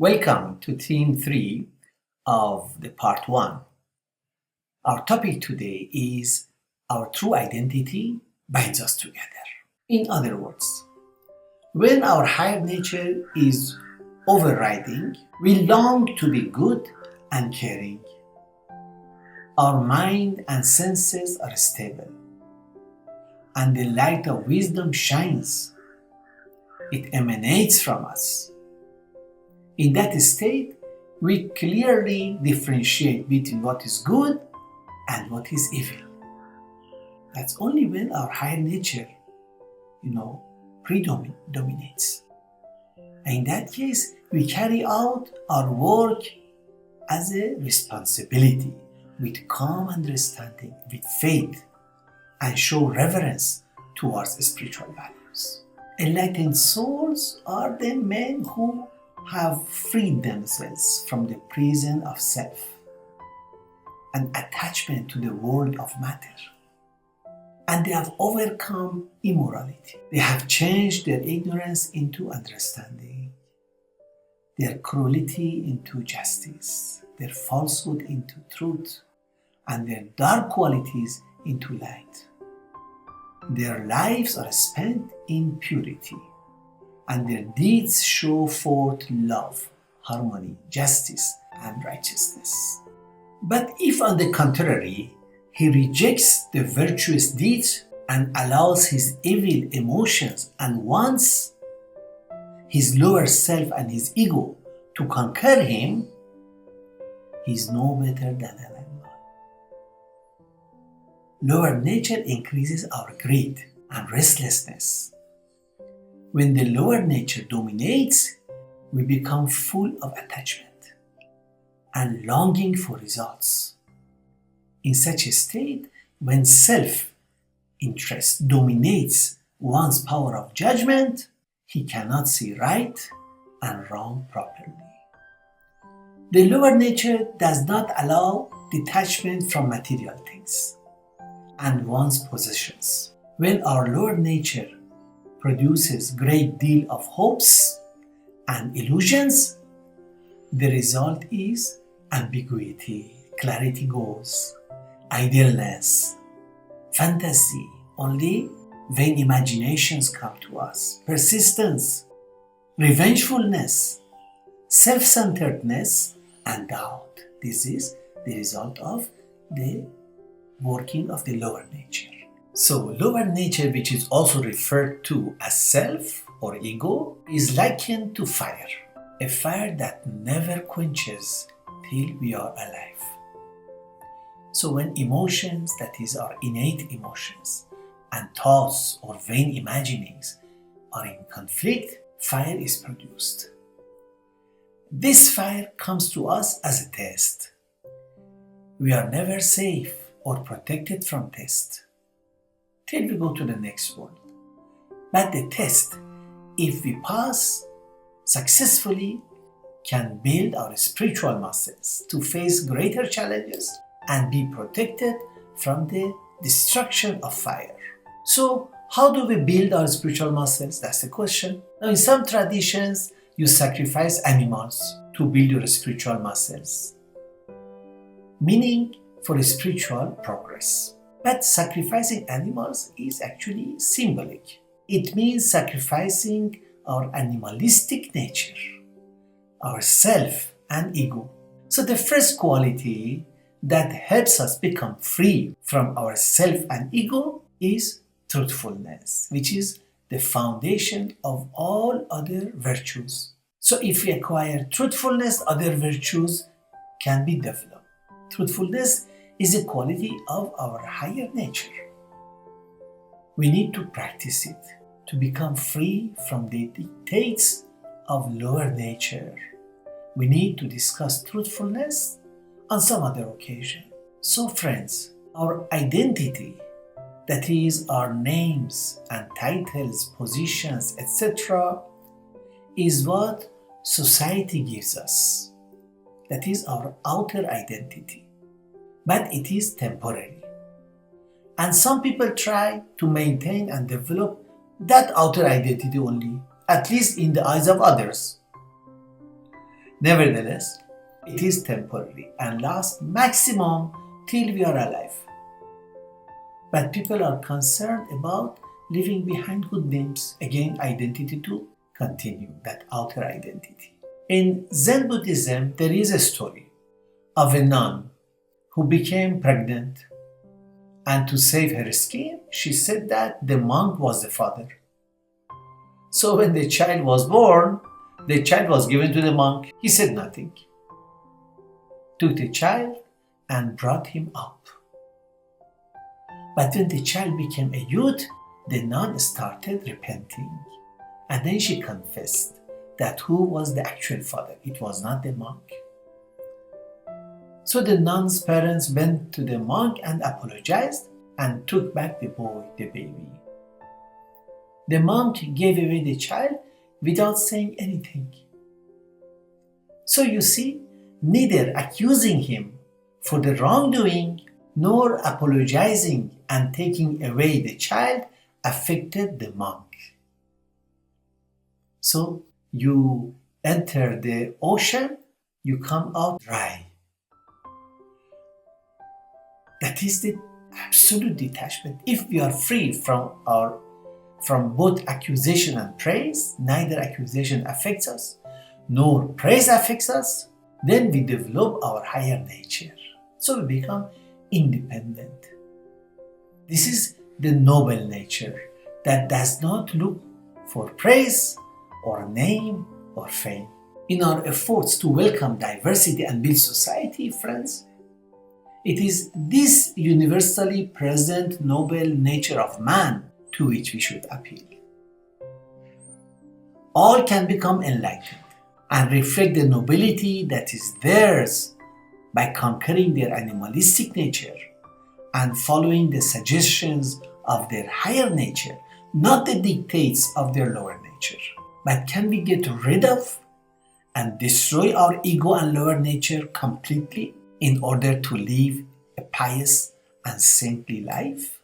Welcome to Theme 3 of the Part 1. Our topic today is our true identity binds us together. In other words, when our higher nature is overriding, we long to be good and caring. Our mind and senses are stable, and the light of wisdom shines. It emanates from us. In that state, we clearly differentiate between what is good and what is evil. That's only when our higher nature, predominates. And in that case, we carry out our work as a responsibility, with calm understanding, with faith, and show reverence towards spiritual values. Enlightened souls are the men who have freed themselves from the prison of self and attachment to the world of matter. And they have overcome immorality. They have changed their ignorance into understanding, their cruelty into justice, their falsehood into truth, and their dark qualities into light. Their lives are spent in purity, and their deeds show forth love, harmony, justice, and righteousness. But if, on the contrary, he rejects the virtuous deeds and allows his evil emotions and wants his lower self and his ego to conquer him, he is no better than an animal. Lower nature increases our greed and restlessness. When the lower nature dominates, we become full of attachment and longing for results. In such a state, when self-interest dominates one's power of judgment, he cannot see right and wrong properly. The lower nature does not allow detachment from material things and one's possessions. When our lower nature produces great deal of hopes and illusions, the result is ambiguity, clarity goes, idleness, fantasy, only vain imaginations come to us, persistence, revengefulness, self-centeredness, and doubt. This is the result of the working of the lower nature. So, lower nature, which is also referred to as self or ego, is likened to fire, a fire that never quenches till we are alive. So when emotions, that is our innate emotions, and thoughts or vain imaginings are in conflict, fire is produced. This fire comes to us as a test. We are never safe or protected from test till we go to the next world. But the test, if we pass successfully, can build our spiritual muscles to face greater challenges and be protected from the destruction of fire. So, how do we build our spiritual muscles? That's the question. Now, in some traditions, you sacrifice animals to build your spiritual muscles, meaning for spiritual progress. But sacrificing animals is actually symbolic. It means sacrificing our animalistic nature, our self and ego. So the first quality that helps us become free from our self and ego is truthfulness, which is the foundation of all other virtues. So if we acquire truthfulness, other virtues can be developed. Truthfulness is a quality of our higher nature. We need to practice it to become free from the dictates of lower nature. We need to discuss truthfulness on some other occasion. So friends, our identity, that is our names and titles, positions, etc., is what society gives us. That is our outer identity. But it is temporary. And some people try to maintain and develop that outer identity only, at least in the eyes of others. Nevertheless, it is temporary and lasts maximum till we are alive. But people are concerned about leaving behind good names, again identity to continue, that outer identity. In Zen Buddhism, there is a story of a nun who became pregnant, and to save her skin, she said that the monk was the father. So when the child was born, the child was given to the monk. He said nothing. Took the child and brought him up. But when the child became a youth, the nun started repenting. And then she confessed that who was the actual father? It was not the monk. So the nun's parents went to the monk and apologized and took back the boy, the baby. The monk gave away the child without saying anything. So you see, neither accusing him for the wrongdoing nor apologizing and taking away the child affected the monk. So you enter the ocean, you come out dry. That is the absolute detachment. If we are free from both accusation and praise, neither accusation affects us, nor praise affects us, then we develop our higher nature. So we become independent. This is the noble nature that does not look for praise or name or fame. In our efforts to welcome diversity and build society, friends, it is this universally present noble nature of man to which we should appeal. All can become enlightened and reflect the nobility that is theirs by conquering their animalistic nature and following the suggestions of their higher nature, not the dictates of their lower nature. But can we get rid of and destroy our ego and lower nature completely in order to live a pious and saintly life?